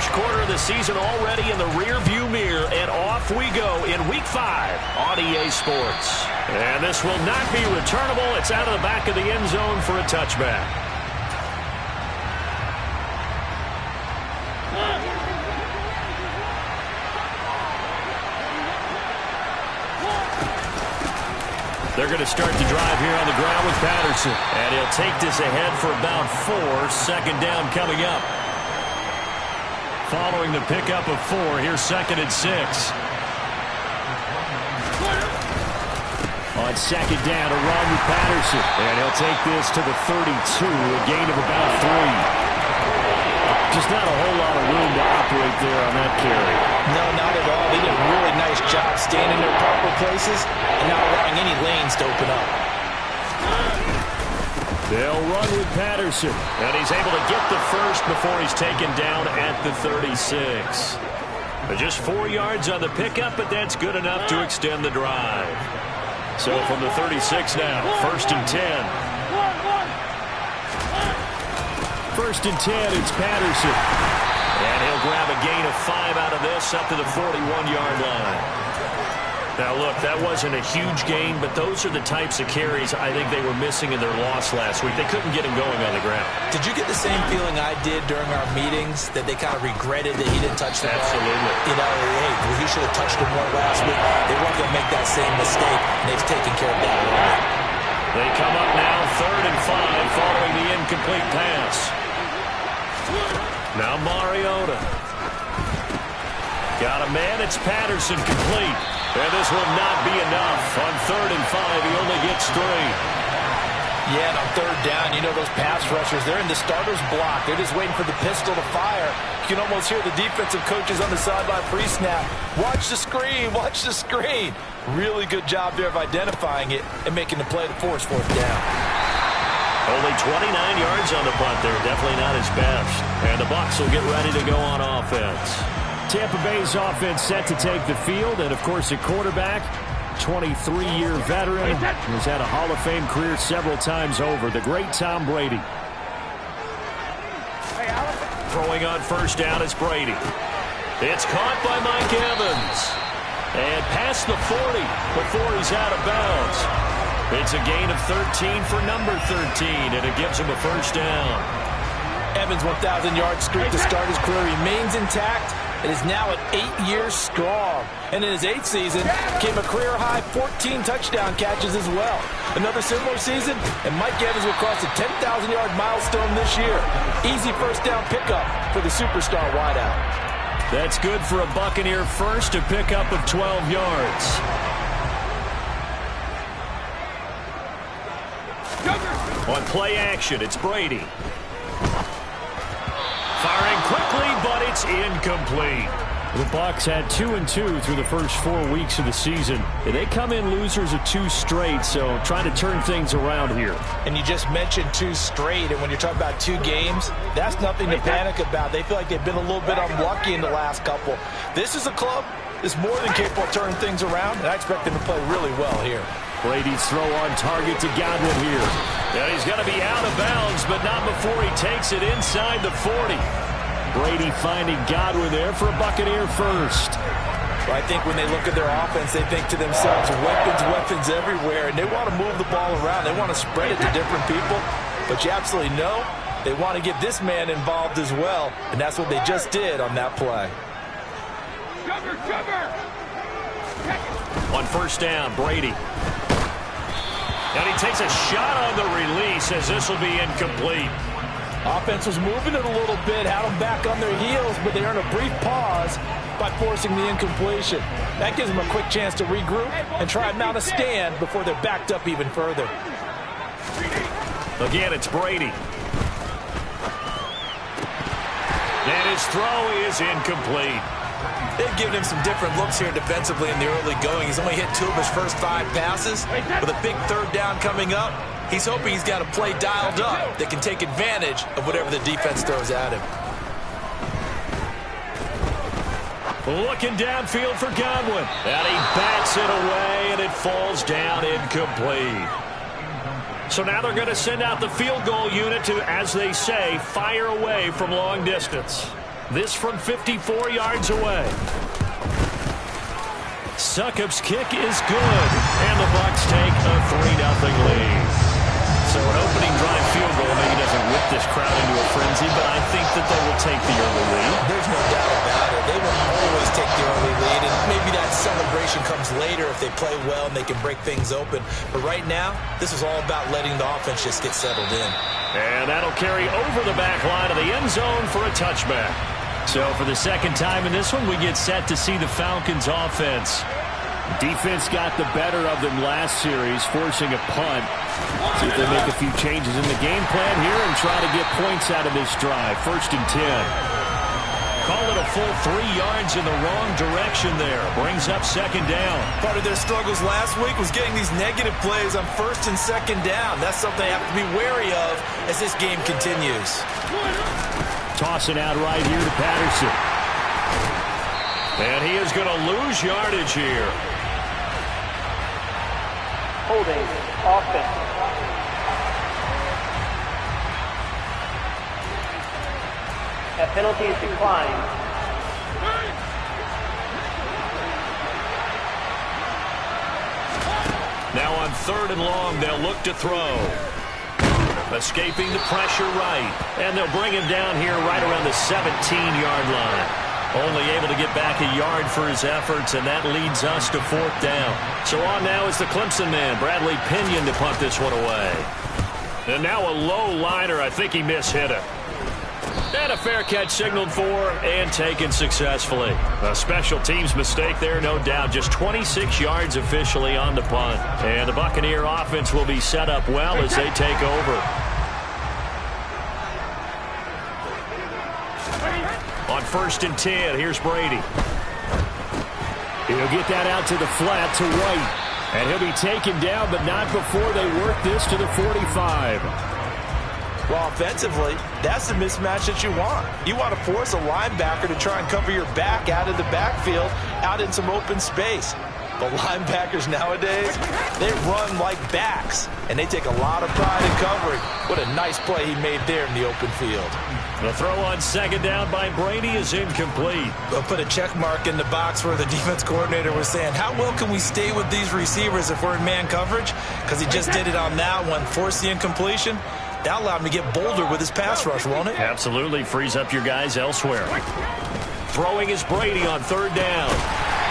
First quarter of the season already in the rear-view mirror, and off we go in Week 5 on EA Sports. And this will not be returnable. It's out of the back of the end zone for a touchback. They're going to start the drive here on the ground with Patterson. And he'll take this ahead for about 4. Second down coming up. Following the pickup of 4, here's 2nd and 6. On 2nd down, a run with Patterson. And he'll take this to the 32, a gain of about 3. Just not a whole lot of room to operate there on that carry. No, not at all. They did a really nice job staying in their proper places and not allowing any lanes to open up. They'll run with Patterson, and he's able to get the first before he's taken down at the 36. Just 4 yards on the pickup, but that's good enough to extend the drive. So from the 36 now, 1st and 10. 1st and 10, it's Patterson. And he'll grab a gain of 5 out of this up to the 41-yard line. Now, look, that wasn't a huge gain, but those are the types of carries I think they were missing in their loss last week. They couldn't get him going on the ground. Did you get the same feeling I did during our meetings, that they kind of regretted that he didn't touch the ball? Absolutely. You know, hey, he should have touched him more last week. They weren't going to make that same mistake, and they've taken care of that early. They come up now 3rd and 5 following the incomplete pass. Now Mariota. Got a man, it's Patterson, complete. And this will not be enough. On 3rd and 5, he only gets 3. Yeah, and on 3rd down, you know those pass rushers, they're in the starter's block. They're just waiting for the pistol to fire. You can almost hear the defensive coaches on the sideline pre-snap. Watch the screen, watch the screen. Really good job there of identifying it and making the play to force 4th down. Only 29 yards on the punt there. Definitely not his best. And the Bucs will get ready to go on offense. Tampa Bay's offense set to take the field. And, of course, at quarterback, 23-year veteran who's had a Hall of Fame career several times over, the great Tom Brady. Throwing on 1st down, it's Brady. It's caught by Mike Evans. And past the 40 before he's out of bounds. It's a gain of 13 for number 13, and it gives him a 1st down. Evans' 1,000-yard streak to start his career remains intact. It is now at 8 years strong. And in his 8th season, came a career-high 14 touchdown catches as well. Another similar season, and Mike Evans will cross the 10,000-yard milestone this year. Easy 1st down pickup for the superstar wideout. That's good for a Buccaneer first, a pickup of 12 yards. On play action, it's Brady. Firing quickly, but it's incomplete. The Bucs had 2-2 through the first 4 weeks of the season. And they come in losers of 2 straight, so trying to turn things around here. And you just mentioned 2 straight, and when you're talking about 2 games, that's nothing to panic about. They feel like they've been a little bit unlucky in the last couple. This is a club that's more than capable of turning things around, and I expect them to play really well here. Brady's throw on target to Godwin here. And he's going to be out of bounds, but not before he takes it inside the 40. Brady finding Godwin there for a Buccaneer first. Well, I think when they look at their offense, they think to themselves, weapons everywhere, and they want to move the ball around. They want to spread it to different people. But you absolutely know they want to get this man involved as well, and that's what they just did on that play. On 1st down, Brady. And he takes a shot on the release as this will be incomplete. Offense was moving it a little bit, had them back on their heels, but they earned a brief pause by forcing the incompletion. That gives them a quick chance to regroup and try and mount a stand before they're backed up even further. Again, it's Brady. And his throw is incomplete. They've given him some different looks here defensively in the early going. He's only hit 2 of his first 5 passes. With a big 3rd down coming up, he's hoping he's got a play dialed up that can take advantage of whatever the defense throws at him. Looking downfield for Godwin. And he bats it away, and it falls down incomplete. So now they're going to send out the field goal unit to, as they say, fire away from long distance. This from 54 yards away. Succop's kick is good, and the Bucs take a 3-0 lead. So an opening drive field goal maybe doesn't whip this crowd into a frenzy, but I think that they will take the early lead. There's no doubt about it. They will always take the early lead, and maybe that celebration comes later if they play well and they can break things open. But right now, this is all about letting the offense just get settled in. And that'll carry over the back line of the end zone for a touchback. So for the second time in this one, we get set to see the Falcons offense. Defense got the better of them last series, forcing a punt. See if they make a few changes in the game plan here and try to get points out of this drive. 1st and 10. Call it a full 3 yards in the wrong direction there. Brings up 2nd down. Part of their struggles last week was getting these negative plays on 1st and 2nd down. That's something they have to be wary of as this game continues. Tossing out right here to Patterson. And he is going to lose yardage here. Holding offense. That penalty is declined. Now on 3rd and long, they'll look to throw. Escaping the pressure right. And they'll bring him down here right around the 17-yard line. Only able to get back a yard for his efforts, and that leads us to 4th down. So on now is the Clemson man, Bradley Pinion, to punt this one away. And now a low liner. I think he mishit it. And a fair catch signaled for and taken successfully. A special teams mistake there, no doubt. Just 26 yards officially on the punt. And the Buccaneer offense will be set up well as they take over. On 1st and 10, here's Brady. He'll get that out to the flat to White. And he'll be taken down, but not before they work this to the 45. Well, offensively, that's the mismatch that you want. You want to force a linebacker to try and cover your back out of the backfield, out in some open space. But linebackers nowadays, they run like backs, and they take a lot of pride in covering. What a nice play he made there in the open field. The throw on 2nd down by Brady is incomplete. They'll put a check mark in the box where the defense coordinator was saying, how well can we stay with these receivers if we're in man coverage? Because he just did it on that one, forced the incompletion. That allowed him to get bolder with his pass rush, won't it? Absolutely. Frees up your guys elsewhere. Throwing is Brady on 3rd down.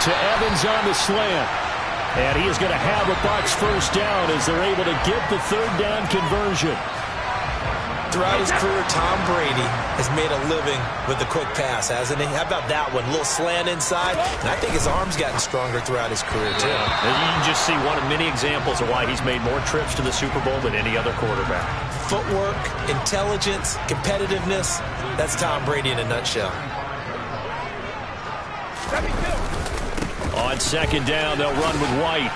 To Evans on the slant. And he is going to have a Bucs 1st down as they're able to get the 3rd down conversion. Throughout his career, Tom Brady has made a living with the quick pass, hasn't he? How about that one? A little slant inside. And I think his arm's gotten stronger throughout his career, too. Yeah. You can just see one of many examples of why he's made more trips to the Super Bowl than any other quarterback. Footwork, intelligence, competitiveness. That's Tom Brady in a nutshell. On 2nd down, they'll run with White.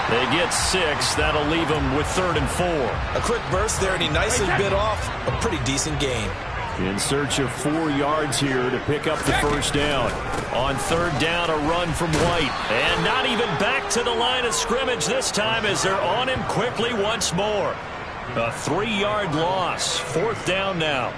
They get 6. That'll leave them with 3rd and 4. A quick burst there, and he nicely bit off a pretty decent gain. In search of 4 yards here to pick up the 1st down. On 3rd down, a run from White. And not even back to the line of scrimmage this time as they're on him quickly once more. A 3-yard loss. 4th down now.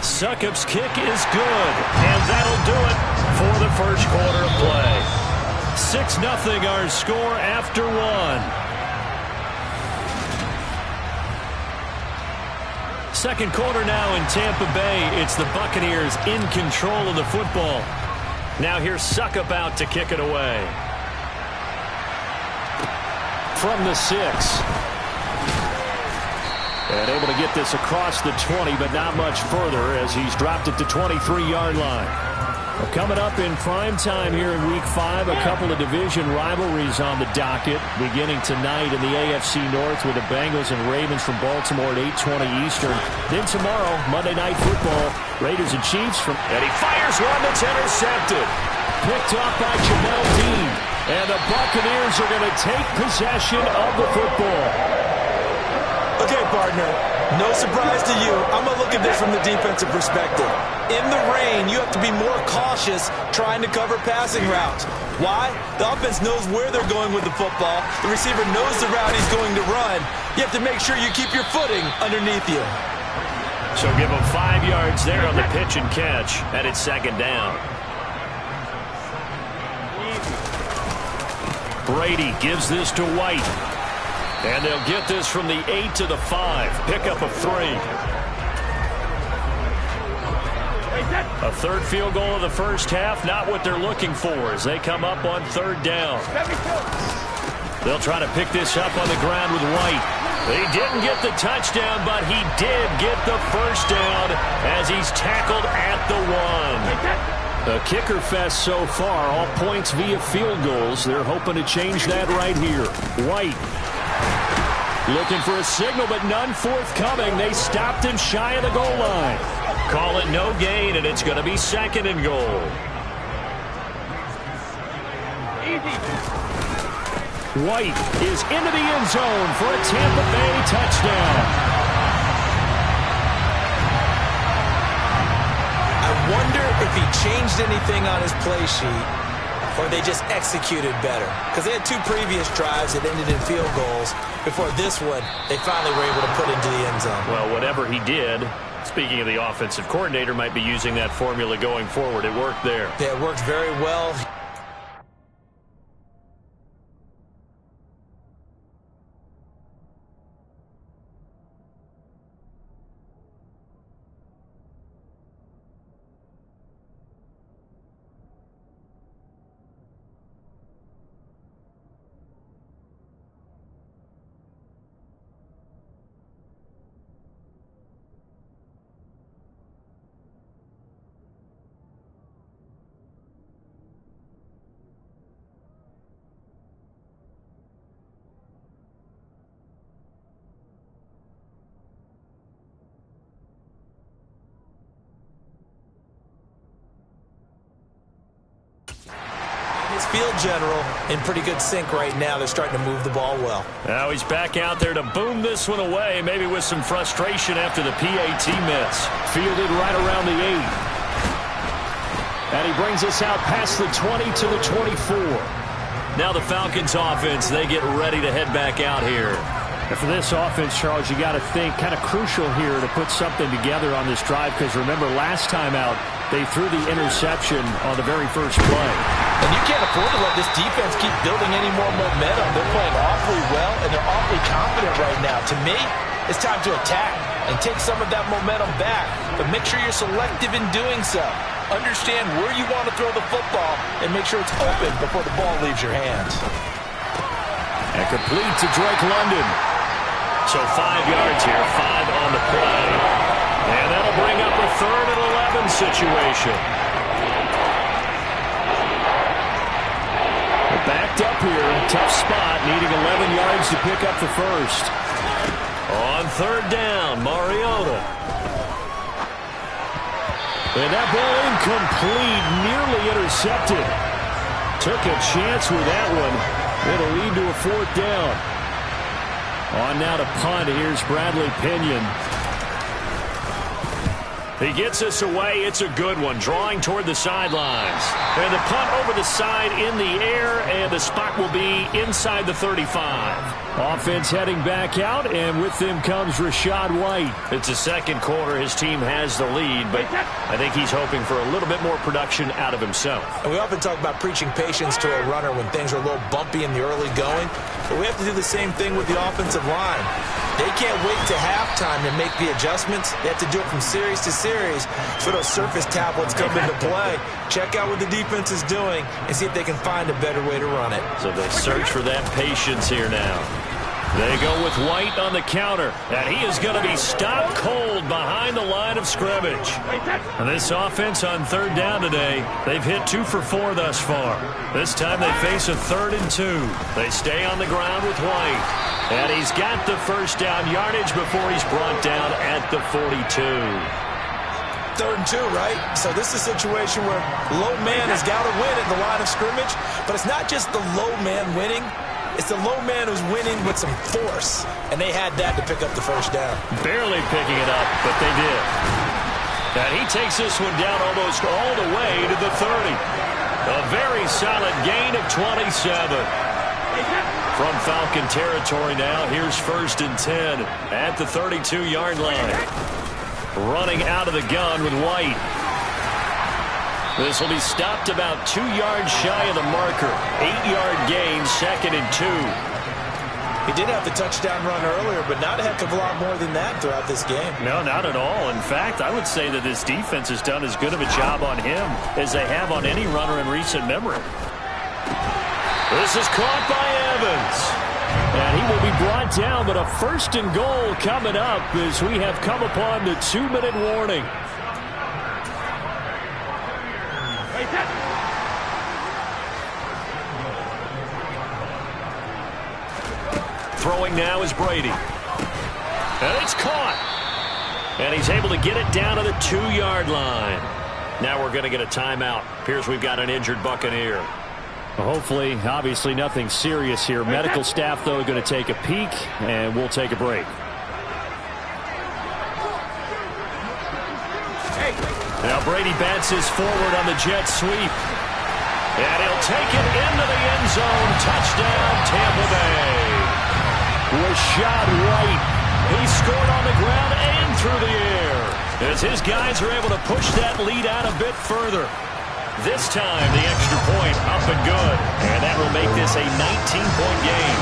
Succop's kick is good, and that'll do it for the 1st quarter of play. 6-0 our score after 1. Second quarter now in Tampa Bay. It's the Buccaneers in control of the football. Now here's Succop out to kick it away. From the 6. And able to get this across the 20, but not much further as he's dropped it to 23-yard line. Well, coming up in prime time here in Week 5, a couple of division rivalries on the docket, beginning tonight in the AFC North with the Bengals and Ravens from Baltimore at 8:20 Eastern. Then tomorrow, Monday Night Football, Raiders and Chiefs from... And he fires one that's intercepted. Picked off by Jamel Dean. And the Buccaneers are going to take possession of the football. A Okay, partner, no surprise to you. I'm going to look at this from the defensive perspective. In the rain, you have to be more cautious trying to cover passing routes. Why? The offense knows where they're going with the football. The receiver knows the route he's going to run. You have to make sure you keep your footing underneath you. So give him 5 yards there on the pitch and catch, and it's second down. Brady gives this to White. And they'll get this from the 8 to the 5. Pickup of 3. A third field goal of the first half, not what they're looking for as they come up on third down. They'll try to pick this up on the ground with White. He didn't get the touchdown, but he did get the first down as he's tackled at the 1. A kicker fest so far, all points via field goals. They're hoping to change that right here. White looking for a signal, but none forthcoming. They stopped him shy of the goal line. Call it no gain, and it's going to be second and goal. White is into the end zone for a Tampa Bay touchdown. I wonder if he changed anything on his play sheet, or they just executed better. Because they had 2 previous drives that ended in field goals. Before this one, they finally were able to put into the end zone. Well, whatever he did, speaking of the offensive coordinator, might be using that formula going forward. It worked there. Yeah, it worked very well. Field general in pretty good sync right now. They're starting to move the ball well. Now he's back out there to boom this one away, maybe with some frustration after the PAT miss. Fielded right around the 8. And he brings us out past the 20 to the 24. Now the Falcons offense, they get ready to head back out here. And for this offense, Charles, you got to think kind of crucial here to put something together on this drive, because remember last time out they threw the interception on the very first play. And you can't afford to let this defense keep building any more momentum. They're playing awfully well, and they're awfully confident right now. To me, it's time to attack and take some of that momentum back. But make sure you're selective in doing so. Understand where you want to throw the football and make sure it's open before the ball leaves your hands. And complete to Drake London. So 5 yards here, 5 on the play. And that'll bring up a 3rd and 11 situation. Backed up here, tough spot, needing 11 yards to pick up the first. On 3rd down, Mariota. And that ball incomplete, nearly intercepted. Took a chance with that one. It'll lead to a 4th down. On now to punt, here's Bradley Pinion. He gets us away. It's a good one, drawing toward the sidelines. And the punt over the side in the air, and the spot will be inside the 35. Offense heading back out, and with them comes Rachaad White. It's the second quarter. His team has the lead, but I think he's hoping for a little bit more production out of himself. And we often talk about preaching patience to a runner when things are a little bumpy in the early going, but we have to do the same thing with the offensive line. They can't wait to halftime to make the adjustments. They have to do it from series to series so those surface tablets come into play. Check out what the defense is doing and see if they can find a better way to run it. So they search for that patience here now. They go with White on the counter, and he is going to be stopped cold behind the line of scrimmage. And this offense on 3rd down today, they've hit 2 for 4 thus far. This time they face a 3rd and 2. They stay on the ground with White. And he's got the first down yardage before he's brought down at the 42. 3rd and 2, right? So this is a situation where low man has got to win at the line of scrimmage, but it's not just the low man winning. It's the low man who's winning with some force, and they had that to pick up the first down. Barely picking it up, but they did. And he takes this one down almost all the way to the 30. A very solid gain of 27. From Falcon territory now, here's 1st and 10 at the 32-yard line. Running out of the gun with White. This will be stopped about 2 yards shy of the marker. 8-yard gain, 2nd and 2. He did have the touchdown run earlier, but not a heck of a lot more than that throughout this game. No, not at all. In fact, I would say that this defense has done as good of a job on him as they have on any runner in recent memory. This is caught by Evans. And he will be brought down, but a 1st and goal coming up as we have come upon the 2-minute warning. Throwing now is Brady. And it's caught. And he's able to get it down to the 2-yard line. Now we're going to get a timeout. Appears we've got an injured Buccaneer. Hopefully, obviously nothing serious here. Medical staff, though, going to take a peek, and we'll take a break. Now Brady bats his forward on the jet sweep. And he'll take it into the end zone. Touchdown, Tampa Bay. Rashad White. He scored on the ground and through the air as his guys are able to push that lead out a bit further. This time, the extra point up and good. And that will make this a 19-point game.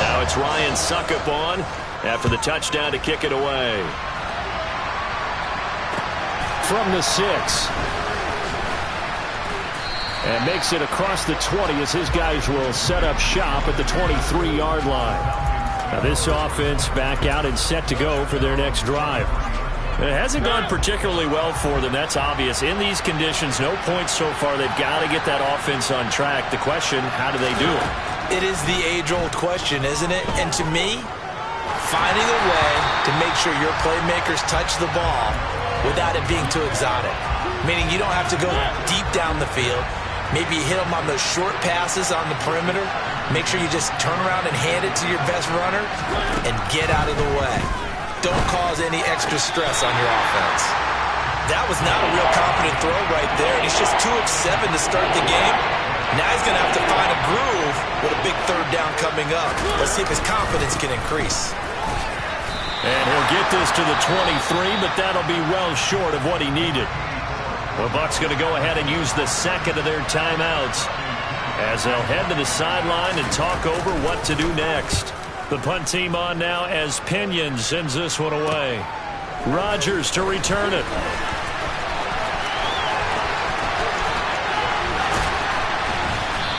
Now it's Ryan Suckup on after the touchdown to kick it away. From the 6. And makes it across the 20 as his guys will set up shop at the 23-yard line. Now this offense back out and set to go for their next drive. It hasn't gone particularly well for them. That's obvious. In these conditions, no points so far. They've got to get that offense on track. The question, how do they do it? It is the age-old question, isn't it? And to me, finding a way to make sure your playmakers touch the ball without it being too exotic. Meaning you don't have to go deep down the field. Maybe you hit them on those short passes on the perimeter. Make sure you just turn around and hand it to your best runner and get out of the way. Don't cause any extra stress on your offense. That was not a real confident throw right there. And he's just 2 of 7 to start the game. Now he's going to have to find a groove with a big 3rd down coming up. Let's see if his confidence can increase. And he'll get this to the 23, but that'll be well short of what he needed. The Bucs going to go ahead and use the 2nd of their timeouts as they'll head to the sideline and talk over what to do next. The punt team on now as Pinion sends this one away. Rodgers to return it.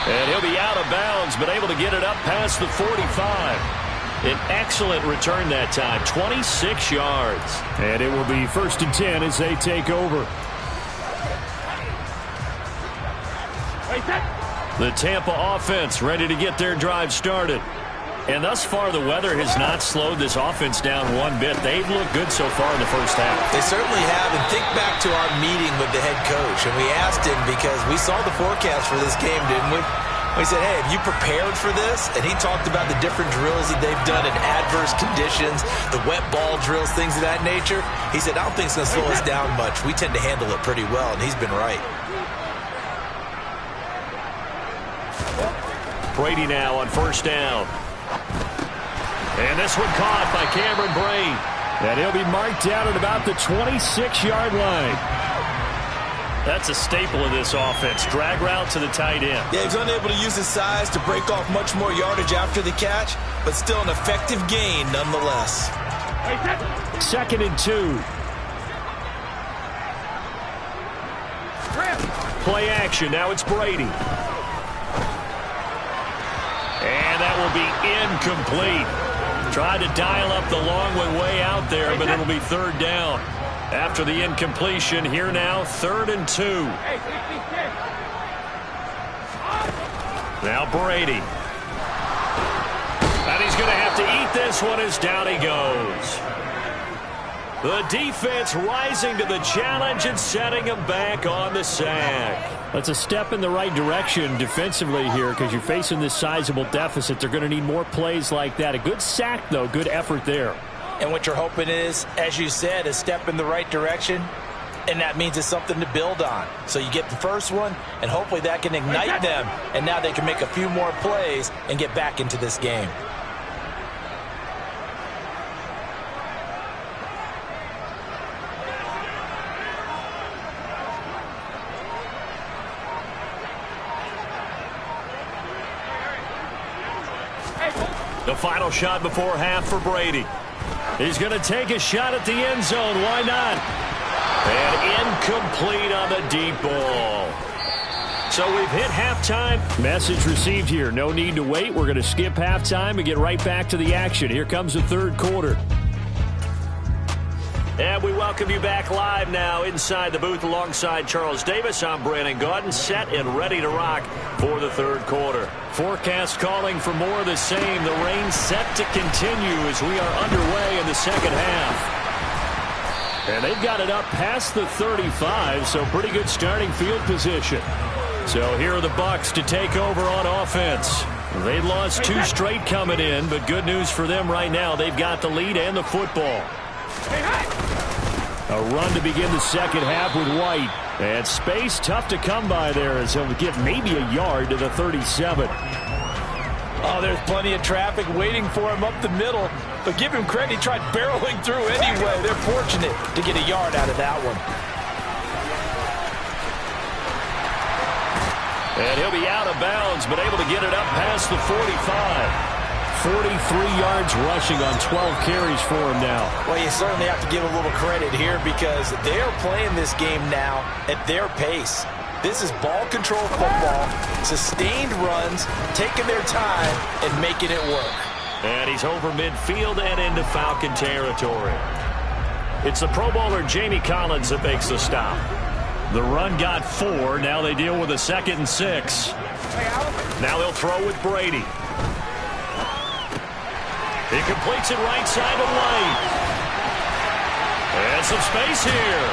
And he'll be out of bounds, but able to get it up past the 45. An excellent return that time, 26 yards. And it will be 1st and 10 as they take over. The Tampa offense ready to get their drive started. And thus far, the weather has not slowed this offense down one bit. They've looked good so far in the first half. They certainly have. And think back to our meeting with the head coach. And we asked him because we saw the forecast for this game, didn't we? We said, hey, have you prepared for this? And he talked about the different drills that they've done in adverse conditions, the wet ball drills, things of that nature. He said, I don't think it's going to slow us down much. We tend to handle it pretty well, and he's been right. Brady now on 1st down. And this one caught by Cameron Brate. And he'll be marked down at about the 26-yard line. That's a staple of this offense. Drag route to the tight end. Yeah, he's unable to use his size to break off much more yardage after the catch, but still an effective gain nonetheless. 2nd and 2. Play action. Now it's Brady. And that will be incomplete. Tried to dial up the long way out there, but it'll be 3rd down. After the incompletion, here now, 3rd and 2. Now Brady. And he's going to have to eat this one as down he goes. The defense rising to the challenge and setting them back on the sack. That's a step in the right direction defensively here because you're facing this sizable deficit. They're going to need more plays like that. A good sack, though. Good effort there. And what you're hoping is, as you said, a step in the right direction, and that means it's something to build on. So you get the first one, and hopefully that can ignite them, and now they can make a few more plays and get back into this game. The final shot before half for Brady. He's going to take a shot at the end zone. Why not? And incomplete on the deep ball. So we've hit halftime. Message received here. No need to wait. We're going to skip halftime and get right back to the action. Here comes the third quarter. And we welcome you back live now inside the booth alongside Charles Davis. I'm Brandon Gaudin, set and ready to rock for the third quarter. Forecast calling for more of the same. The rain set to continue as we are underway in the second half. And they've got it up past the 35, so pretty good starting field position. So here are the Bucs to take over on offense. They lost 2 straight coming in, but good news for them right now. They've got the lead and the football. A run to begin the second half with White. And space tough to come by there as he'll get maybe a yard to the 37. Oh, there's plenty of traffic waiting for him up the middle. But give him credit, he tried barreling through anyway. They're fortunate to get a yard out of that one. And he'll be out of bounds, but able to get it up past the 45. 43 yards rushing on 12 carries for him now. Well, you certainly have to give a little credit here because they are playing this game now at their pace. This is ball control football, sustained runs, taking their time and making it work. And he's over midfield and into Falcon territory. It's the Pro Bowler Jamie Collins that makes the stop. The run got 4. Now they deal with a 2nd and 6. Now they'll throw with Brady. He completes it right side to White. And some space here.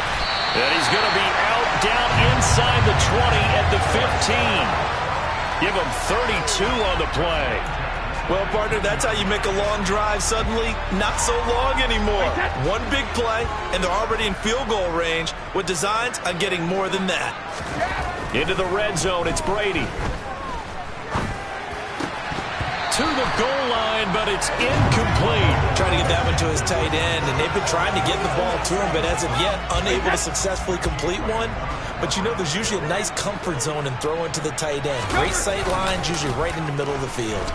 And he's going to be out down inside the 20 at the 15. Give him 32 on the play. Well, partner, that's how you make a long drive suddenly not so long anymore. One big play, and they're already in field goal range with designs on getting more than that. Into the red zone, it's Brady. To the goal line, but it's incomplete. Trying to get that one to his tight end, and they've been trying to get the ball to him, but as of yet, unable to successfully complete one. But you know, there's usually a nice comfort zone in throwing to the tight end. Great sight lines, usually right in the middle of the field.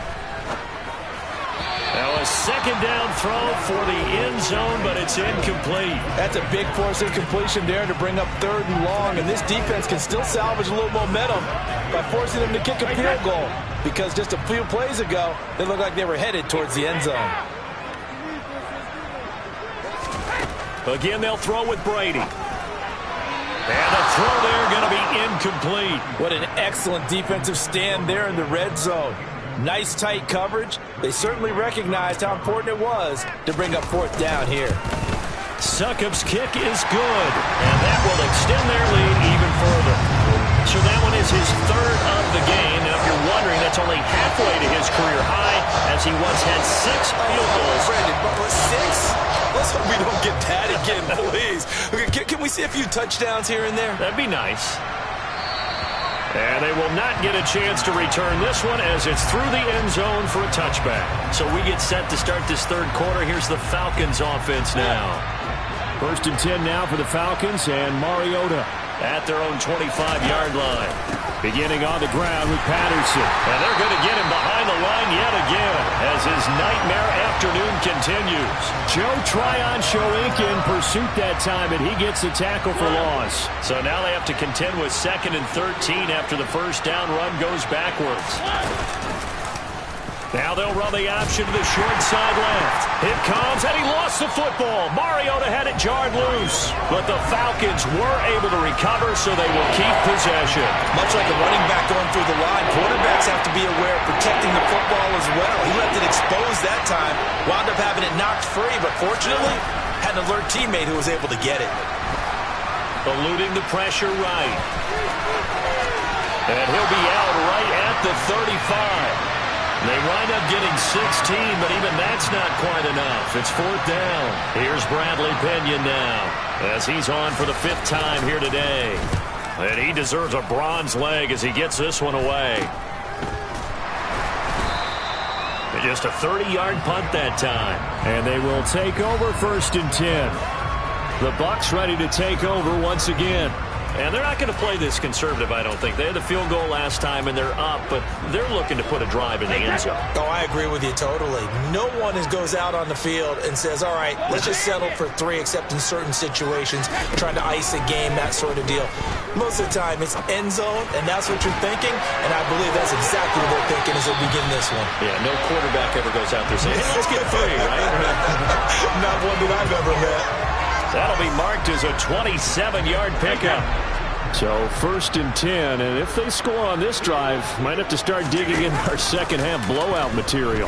Now a second down throw for the end zone, but it's incomplete. That's a big force incompletion there to bring up 3rd and long, and this defense can still salvage a little momentum by forcing them to kick a field goal. Because just a few plays ago, they looked like they were headed towards the end zone. Again, they'll throw with Brady. And the throw there going to be incomplete. What an excellent defensive stand there in the red zone. Nice tight coverage. They certainly recognized how important it was to bring up 4th down here. Succop's kick is good, and that will extend their lead even further. So that one is his 3rd of the game. Now, if you're wondering, that's only halfway to his career high, as he once had 6 field goals. Brandon, but 6? Let's hope we don't get that again, please. Okay, can we see a few touchdowns here and there? That'd be nice. And they will not get a chance to return this one as it's through the end zone for a touchback. So we get set to start this third quarter. Here's the Falcons offense now. 1st and 10 now for the Falcons, and Mariota at their own 25-yard line. Beginning on the ground with Patterson. And they're going to get him behind the line yet again as his nightmare afternoon continues. Joe Tryon showing in pursuit that time, and he gets the tackle for loss. So now they have to contend with 2nd and 13 after the first down run goes backwards. Now they'll run the option to the short side left. It comes, and he lost the football. Mariota had it jarred loose. But the Falcons were able to recover, so they will keep possession. Much like a running back going through the line, quarterbacks have to be aware of protecting the football as well. He left it exposed that time. Wound up having it knocked free, but fortunately, had an alert teammate who was able to get it. Eluding the pressure right. And he'll be out right at the 35. They wind up getting 16, but even that's not quite enough. It's 4th down. Here's Bradley Pinion now as he's on for the 5th time here today. And he deserves a bronze leg as he gets this one away. Just a 30-yard punt that time. And they will take over 1st and 10. The Bucs ready to take over once again. And they're not going to play this conservative, I don't think. They had the field goal last time, and they're up, but they're looking to put a drive in the end zone. Oh, I agree with you totally. No one goes out on the field and says, all right, let's just settle for 3, except in certain situations, trying to ice a game, that sort of deal. Most of the time, it's end zone, and that's what you're thinking, and I believe that's exactly what they're thinking as they begin this one. Yeah, no quarterback ever goes out there saying, hey, let's get 3, right? Not one that I've ever met. That'll be marked as a 27-yard pickup. So 1st and 10, and if they score on this drive, might have to start digging in our second-half blowout material.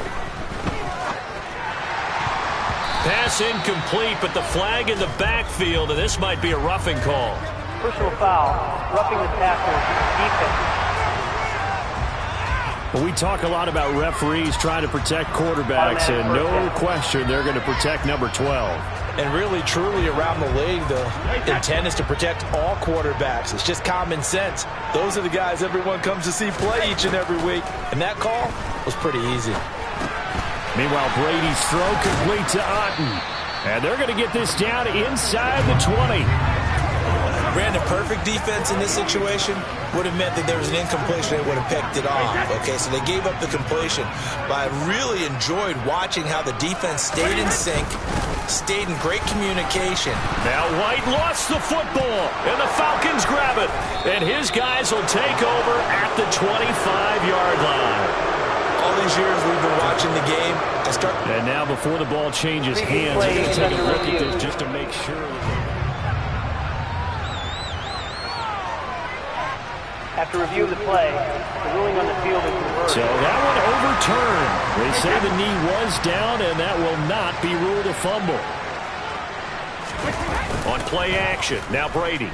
Pass incomplete, but the flag in the backfield, and this might be a roughing call. Personal foul, roughing the tackle, defense. Well, we talk a lot about referees trying to protect quarterbacks, and no question they're going to protect number 12. And really, truly, around the league, the intent is to protect all quarterbacks. It's just common sense. Those are the guys everyone comes to see play each and every week. And that call was pretty easy. Meanwhile, Brady's throw complete to Kttn. And they're going to get this down inside the 20. Brandon, perfect defense in this situation would have meant that there was an incompletion. They would have picked it off. Okay, so they gave up the completion. But I really enjoyed watching how the defense stayed in sync, stayed in great communication. Now White lost the football, and the Falcons grab it. And his guys will take over at the 25-yard line. All these years we've been watching the game. And now before the ball changes hands, we're going to take a look at this just to make sure. After review of the play, the ruling on the field is reversed. So that one overturned. They say the knee was down, and that will not be ruled a fumble. On play action, now Brady.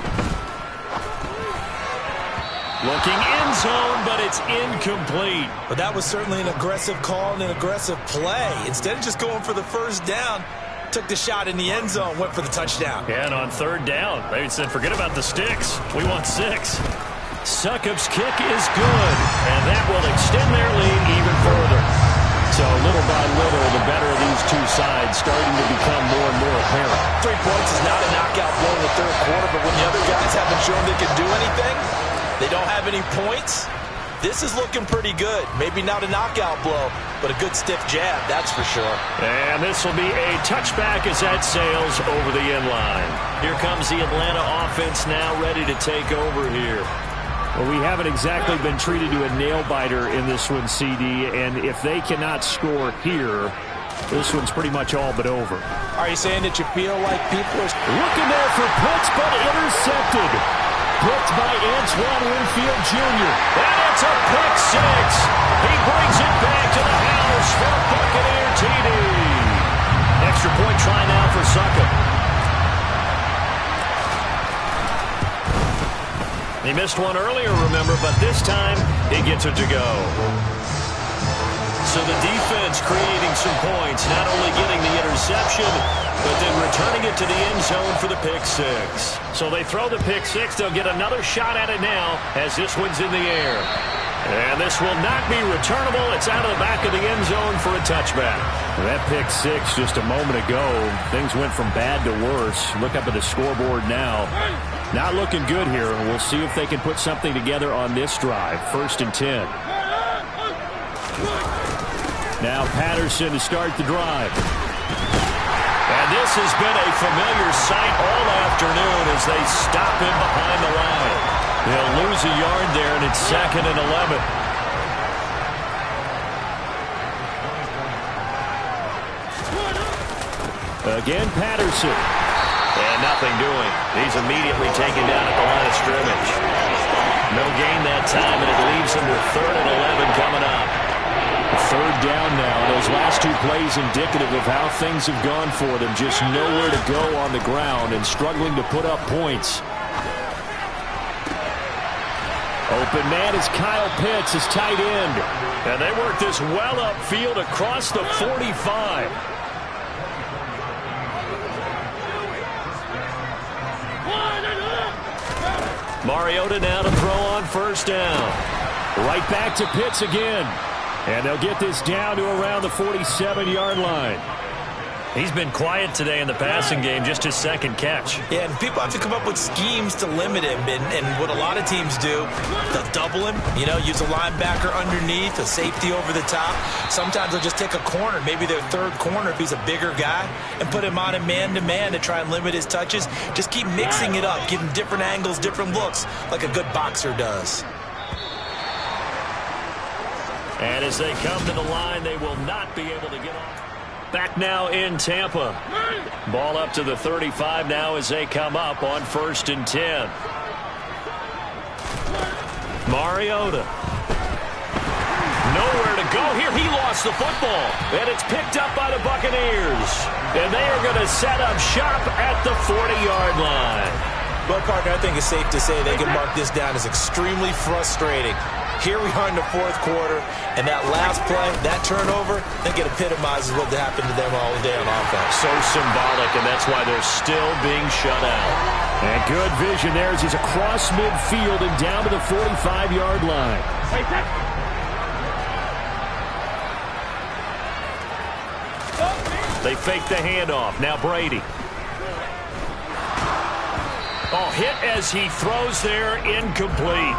Looking end zone, but it's incomplete. But that was certainly an aggressive call and an aggressive play. Instead of just going for the 1st down, took the shot in the end zone, went for the touchdown. And on 3rd down, they said, forget about the sticks. We want 6. Succop's kick is good, and that will extend their lead even further. So little by little, the better of these two sides starting to become more and more apparent. 3 points is not a knockout blow in the 3rd quarter, but when the other guys haven't shown they can do anything, they don't have any points, this is looking pretty good. Maybe not a knockout blow, but a good stiff jab, that's for sure. And this will be a touchback as that sails over the end line. Here comes the Atlanta offense now ready to take over here. Well, we haven't exactly been treated to a nail-biter in this one, CD, and if they cannot score here, this one's pretty much all but over. Are you saying that you feel like people are looking there for Pitts, but intercepted? Picked by Antoine Winfield Jr. And it's a pick 6. He brings it back to the house for a Buccaneer TD. Extra point try now for Succop. He missed one earlier, remember, but this time he gets it to go. So the defense creating some points, not only getting the interception, but then returning it to the end zone for the pick 6. So they throw the pick 6. They'll get another shot at it now as this one's in the air. And this will not be returnable. It's out of the back of the end zone for a touchback. That pick 6 just a moment ago, things went from bad to worse. Look up at the scoreboard now. Not looking good here. We'll see if they can put something together on this drive. 1st and 10. Now Patterson to start the drive. And this has been a familiar sight all afternoon as they stop him behind the line. They'll lose a yard there, and it's 2nd and 11. Again, Patterson. And nothing doing. He's immediately taken down at the line of scrimmage. No gain that time, and it leaves him with 3rd and 11 coming up. Third down now. Those last two plays indicative of how things have gone for them. Just nowhere to go on the ground and struggling to put up points. Open man is Kyle Pitts, his tight end. And they work this well upfield across the 45. Mariota now to throw on first down. Right back to Pitts again. And they'll get this down to around the 47-yard line. He's been quiet today in the passing game, just his second catch. Yeah, and people have to come up with schemes to limit him. And what a lot of teams do, they'll double him, use a linebacker underneath, a safety over the top. Sometimes they'll just take a corner, maybe their third corner if he's a bigger guy, and put him on a man-to-man to try and limit his touches. Just keep mixing it up, give him different angles, different looks, like a good boxer does. And as they come to the line, they will not be able to get off. Back now in Tampa. Ball up to the 35 now as they come up on 1st and 10. Mariota. Nowhere to go here. He lost the football. And it's picked up by the Buccaneers. And they are going to set up shop at the 40-yard line. Well, partner, I think it's safe to say they can mark this down as extremely frustrating. Here we are in the fourth quarter, and that last play, that turnover, I think it epitomizes what happened to them all day on offense. So symbolic, and that's why they're still being shut out. And good vision there as he's across midfield and down to the 45-yard line. They fake the handoff. Now Brady. Oh, hit as he throws there, incomplete.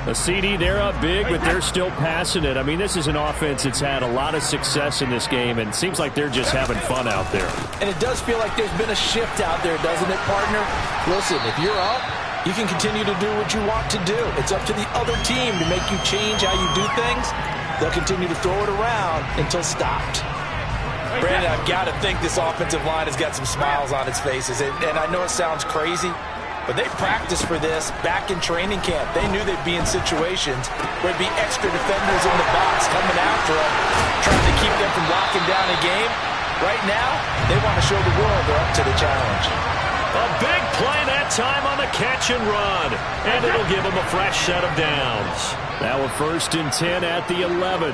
A CD, they're up big, but they're still passing it. I mean, this is an offense that's had a lot of success in this game, and it seems like they're just having fun out there. And it does feel like there's been a shift out there, doesn't it, partner? Listen, if you're up, you can continue to do what you want to do. It's up to the other team to make you change how you do things. They'll continue to throw it around until stopped. Brandon, I've got to think this offensive line has got some smiles on its faces. And I know it sounds crazy, but they practiced for this back in training camp. They knew they'd be in situations where there'd be extra defenders in the box coming after them, trying to keep them from locking down a game. Right now, they want to show the world they're up to the challenge. A big play that time on the catch and run. And it'll give them a fresh set of downs. Now a 1st and 10 at the 11.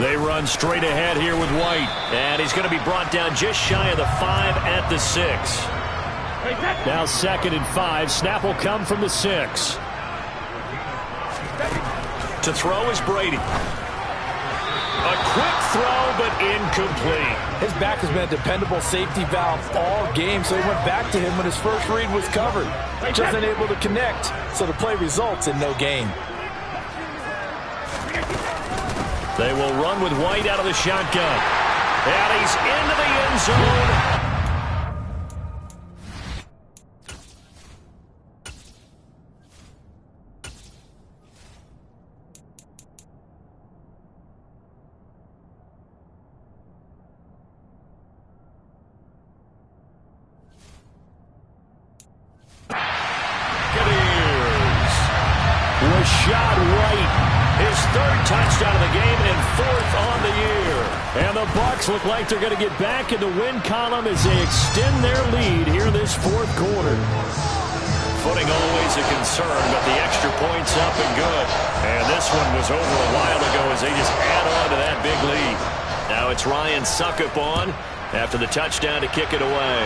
They run straight ahead here with White. And he's going to be brought down just shy of the 5 at the 6. Now 2nd and 5. Snap will come from the 6. To throw is Brady. A quick throw, but incomplete. His back has been a dependable safety valve all game, so he went back to him when his first read was covered. Just unable to connect, so the play results in no gain. They will run with White out of the shotgun. And he's into the end zone. Rashad White. His 3rd touchdown of the game and 4th on the year. And the Bucs look like they're going to get back in the win column as they extend their lead here this 4th quarter. Footing always a concern, but the extra point's up and good. And this one was over a while ago as they just add on to that big lead. Now it's Ryan Suckup on after the touchdown to kick it away.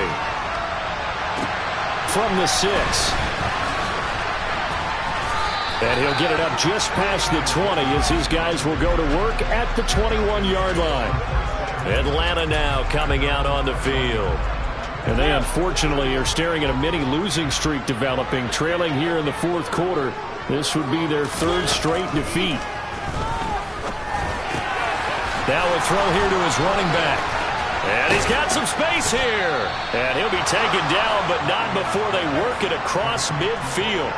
From the 6. And he'll get it up just past the 20 as his guys will go to work at the 21-yard line. Atlanta now coming out on the field. And they unfortunately are staring at a mini losing streak developing, trailing here in the 4th quarter. This would be their 3rd straight defeat. Now a throw here to his running back. And he's got some space here. And he'll be taken down, but not before they work it across midfield.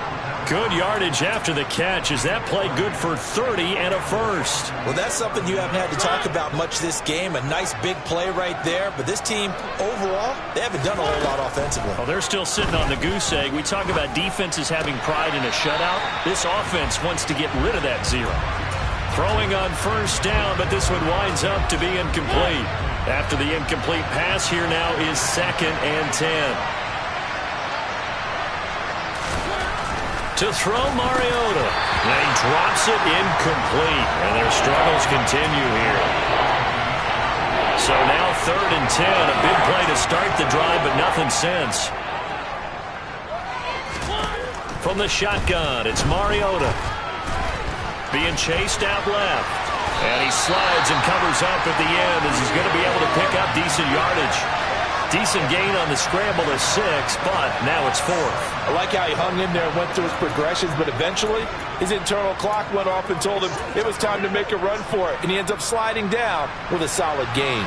Good yardage after the catch. Is that play good for 30 and a first? Well, that's something you haven't had to talk about much this game. A nice big play right there. But this team, overall, they haven't done a whole lot offensively. Well, they're still sitting on the goose egg. We talk about defenses having pride in a shutout. This offense wants to get rid of that 0. Throwing on first down, but this one winds up to be incomplete. After the incomplete pass, here now is 2nd and 10. To throw, Mariota. And he drops it incomplete. And their struggles continue here. So now 3rd and 10. A big play to start the drive, but nothing since. From the shotgun, it's Mariota. Being chased out left. And he slides and covers up at the end as he's going to be able to pick up decent yardage. Decent gain on the scramble to 6, but now it's 4th. I like how he hung in there and went through his progressions, but eventually his internal clock went off and told him it was time to make a run for it, and he ends up sliding down with a solid gain.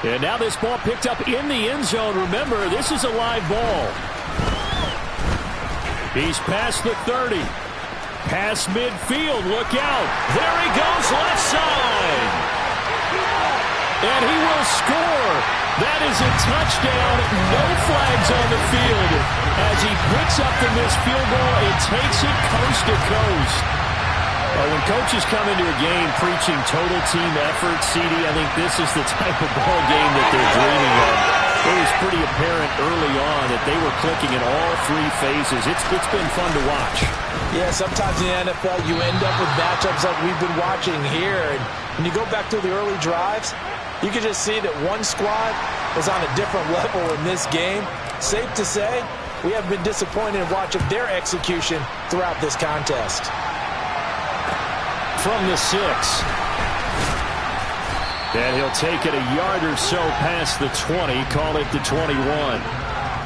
And now this ball picked up in the end zone. Remember, this is a live ball. He's past the 30. Past midfield. Look out. There he goes, left side. And he will score. That is a touchdown. No flags on the field. As he picks up the missed field goal and takes it coast to coast. When coaches come into a game preaching total team effort, CD, I think this is the type of ball game that they're dreaming of. It was pretty apparent early on that they were clicking in all 3 phases. It's been fun to watch. Yeah, sometimes in the NFL you end up with matchups like we've been watching here. And when you go back to the early drives, you can just see that one squad was on a different level in this game. Safe to say, we have been disappointed in watching their execution throughout this contest. From the 6. And he'll take it a yard or so past the 20, call it the 21.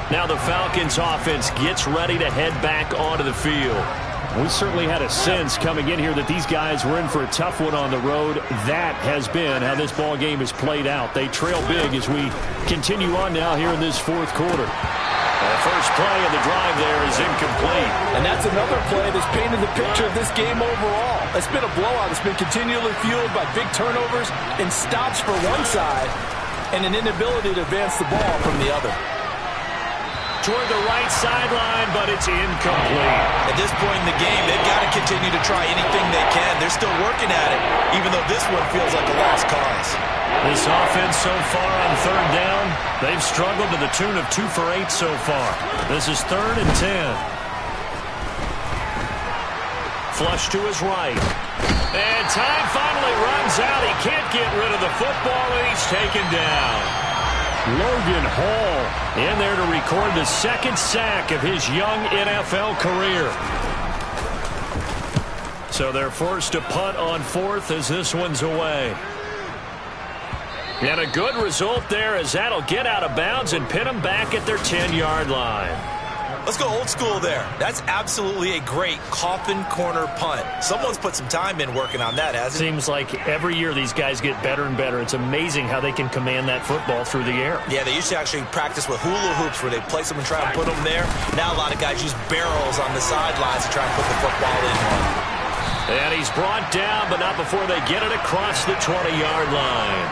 Now the Falcons offense gets ready to head back onto the field. We certainly had a sense coming in here that these guys were in for a tough one on the road. That has been how this ball game has played out. They trail big as we continue on now here in this 4th quarter. The first play of the drive there is incomplete. And that's another play that's painted the picture of this game overall. It's been a blowout. It's been continually fueled by big turnovers and stops for one side and an inability to advance the ball from the other. Toward the right sideline, but it's incomplete. At this point in the game, they've got to continue to try anything they can. They're still working at it, even though this one feels like a lost cause. This offense so far on 3rd down, they've struggled to the tune of 2 for 8 so far. This is 3rd and 10. Flush to his right. And time finally runs out. He can't get rid of the football, and he's taken down. Logan Hall in there to record the 2nd sack of his young NFL career. So they're forced to punt on 4th as this one's away. And a good result there as that'll get out of bounds and pin them back at their 10-yard line. Let's go old school there. That's absolutely a great coffin corner punt. Someone's put some time in working on that, hasn't it? Seems like every year these guys get better and better. It's amazing how they can command that football through the air. Yeah, they used to actually practice with hula hoops where they place them and try to put them there. Now a lot of guys use barrels on the sidelines to try and put the football in. And he's brought down, but not before they get it across the 20-yard line.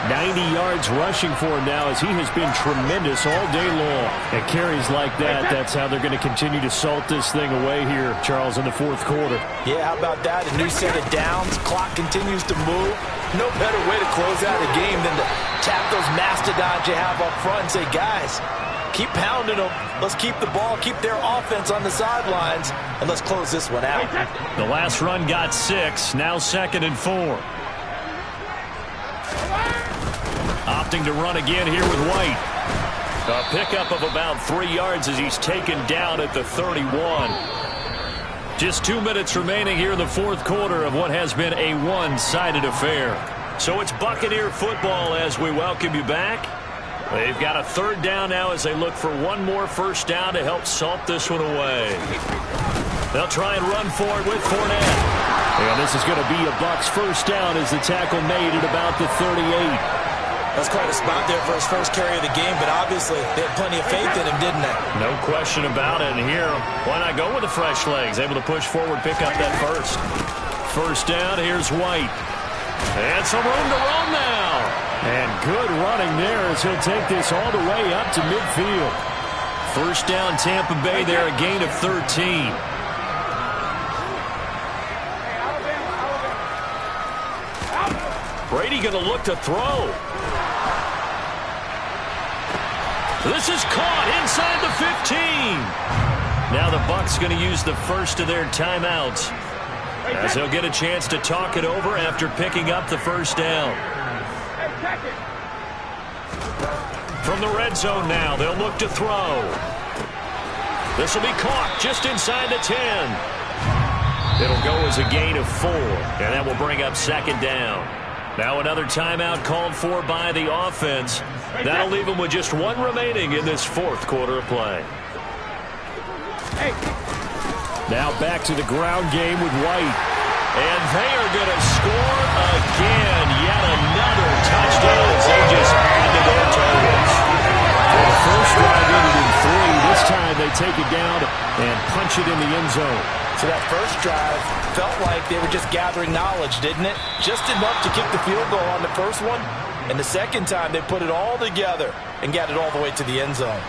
90 yards rushing for him now as he has been tremendous all day long. At carries like that, that's how they're going to continue to salt this thing away here, Charles, in the 4th quarter. Yeah, how about that? A new set of downs. Clock continues to move. No better way to close out a game than to tap those mastodons you have up front and say, guys, keep pounding them. Let's keep the ball, keep their offense on the sidelines, and let's close this one out. The last run got 6, now 2nd and 4. Opting to run again here with White. A pickup of about 3 yards as he's taken down at the 31. Just 2 minutes remaining here in the 4th quarter of what has been a one-sided affair. So it's Buccaneer football as we welcome you back. They've got a 3rd down now as they look for one more first down to help salt this one away. They'll try and run for it with Fournette. And this is going to be a Bucs first down as the tackle made at about the 38. That's quite a spot there for his first carry of the game, but obviously they had plenty of faith in him, didn't they? No question about it. And here, why not go with the fresh legs? Able to push forward, pick up that first. First down, here's White. And some room to run now. And good running there as he'll take this all the way up to midfield. First down, Tampa Bay there, a gain of 13. Brady going to look to throw. This is caught inside the 15. Now the Bucs going to use the first of their timeouts, as they'll get a chance to talk it over after picking up the first down. From the red zone now, they'll look to throw. This will be caught just inside the 10. It'll go as a gain of 4, and that will bring up second down. Now another timeout called for by the offense. That'll leave them with just one remaining in this fourth quarter of play. Now back to the ground game with White. And they are going to score again. Yet another touchdown as they just add to their totals. For the first drive ended in 3. This time they take it down and punch it in the end zone. So that first drive felt like they were just gathering knowledge, didn't it? Just enough to kick the field goal on the first one. And the second time they put it all together and got it all the way to the end zone.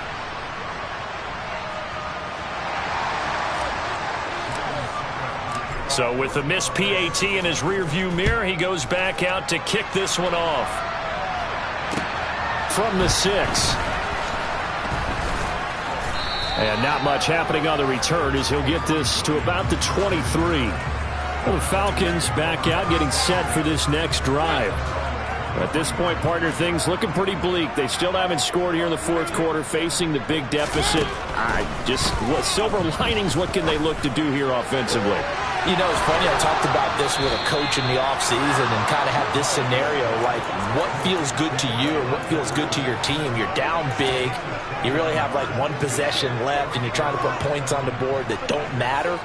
So with the missed PAT in his rearview mirror, he goes back out to kick this one off. From the 6. And not much happening on the return as he'll get this to about the 23. Well, the Falcons back out, getting set for this next drive. At this point, partner, things looking pretty bleak. They still haven't scored here in the fourth quarter, facing the big deficit. Silver linings, what can they look to do here offensively? You know, it's funny, I talked about this with a coach in the offseason and kind of had this scenario, like what feels good to you and what feels good to your team. You're down big. You really have like one possession left, and you're trying to put points on the board that don't matter.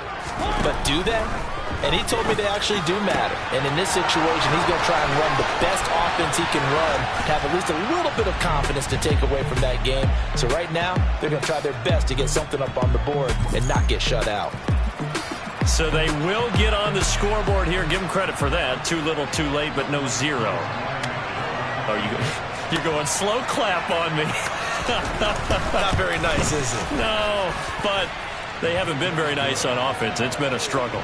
But do they? And he told me they actually do matter. And in this situation, he's going to try and run the best offense he can run to have at least a little bit of confidence to take away from that game. So right now, they're going to try their best to get something up on the board and not get shut out. So they will get on the scoreboard here. Give them credit for that. Too little, too late, but no 0. Oh, you're going slow clap on me. Not very nice, is it? No, but they haven't been very nice on offense. It's been a struggle.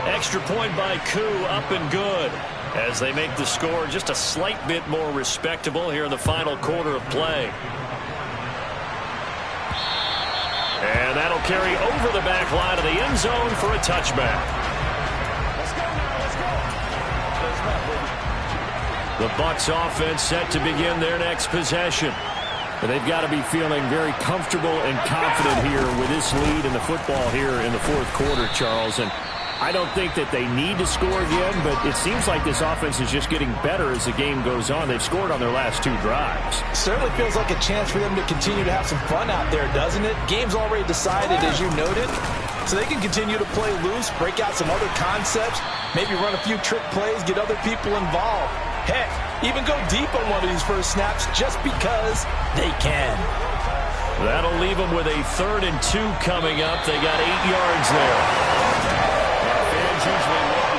Extra point by Koo, up and good, as they make the score just a slight bit more respectable here in the final quarter of play. And that'll carry over the back line of the end zone for a touchback. The Bucs offense set to begin their next possession. But they've got to be feeling very comfortable and confident here with this lead in the football here in the fourth quarter, Charles. And I don't think that they need to score again, but it seems like this offense is just getting better as the game goes on. They've scored on their last 2 drives. Certainly feels like a chance for them to continue to have some fun out there, doesn't it? Game's already decided, as you noted, so they can continue to play loose, break out some other concepts, maybe run a few trick plays, get other people involved. Heck, even go deep on one of these first snaps just because they can. That'll leave them with a 3rd and 2 coming up. They got 8 yards there. Fans usually